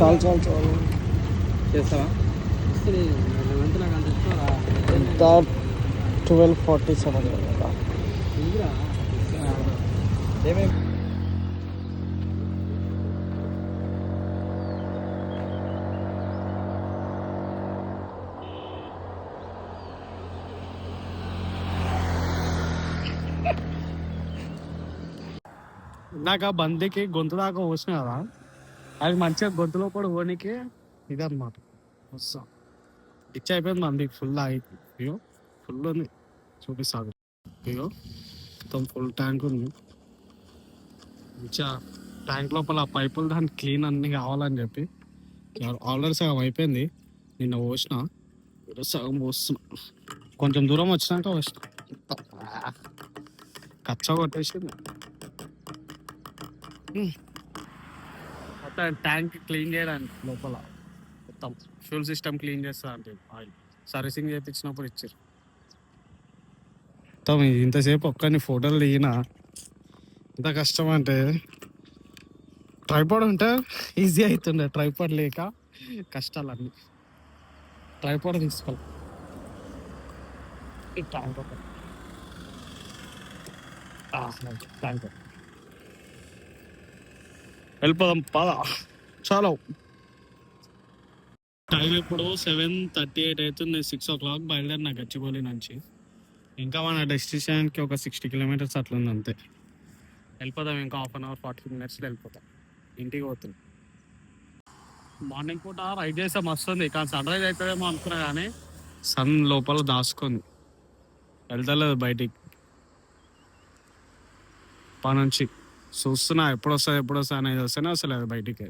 చాలు చాలు చాలు చేస్తావా? నాకు అంత ఇష్టం ఎంత 12:47 ఏమేమి ఇందాక బండికి గొంతు దాకా పోసిన కదా, అది మంచిగా గొంతులో కూడా పోనీకి ఇదన్నమాట. వస్తా ఇచ్చి అయిపోయింది బండికి ఫుల్ ఆగి. అయ్యో ఫుల్ ఉంది, చూపిస్తాను. అయ్యో మొత్తం ఫుల్ ట్యాంక్ ఉంది. మంచిగా ట్యాంక్ లోపల పైపులు దానికి క్లీన్ అన్ని కావాలని చెప్పి ఆల్రెడీ సగం అయిపోయింది. నిన్న పోసిన, ఈరోజు సగం పోస్తున్నా. కొంచెం దూరం వచ్చినాక పోసిన, కచ్చా కొట్టేసింది. మొత్తం ట్యాంక్ క్లీన్ చేయడానికి లోపల మొత్తం ఫ్యూల్ సిస్టమ్ క్లీన్ చేస్తా అంటే ఆయిల్ సర్వీసింగ్ చేయించినప్పుడు ఇచ్చారు. మొత్తం ఇంతసేపు ఒక్కరిని ఫోటోలు దిగిన ఎంత కష్టం అంటే, ట్రైపాడ్ ఉంటే ఈజీ అవుతుండే, ట్రైపాడ్ లేక కష్టాలన్నీ. ట్రైపాడ్ తీసుకోవాలి. ట్యాంక్ వెళ్ళిపోదాం పదా. చాలా టైం ఇప్పుడు 7:38 అవుతుంది. 6 o'clock బయలుదేరిన గచ్చిబౌలి నుంచి. ఇంకా మన డెస్టినేషన్కి ఒక 60 kilometers అట్లుంది అంతే. వెళ్ళిపోదాం ఇంకా 1/2 hour 40 minutes వెళ్ళిపోతాం. ఇంటికి పోతుంది. మార్నింగ్ పూట రైడ్ చేస్తే వస్తుంది, కానీ సన్ రైజ్ అవుతుందేమో అనుకున్నా, కానీ సన్ లోపల దాచుకుంది, వెళ్తలేదు బయటికి. నుంచి చూస్తున్నా ఎప్పుడు వస్తుంది అనేది వస్తేనే వస్తలేదు బయటికి.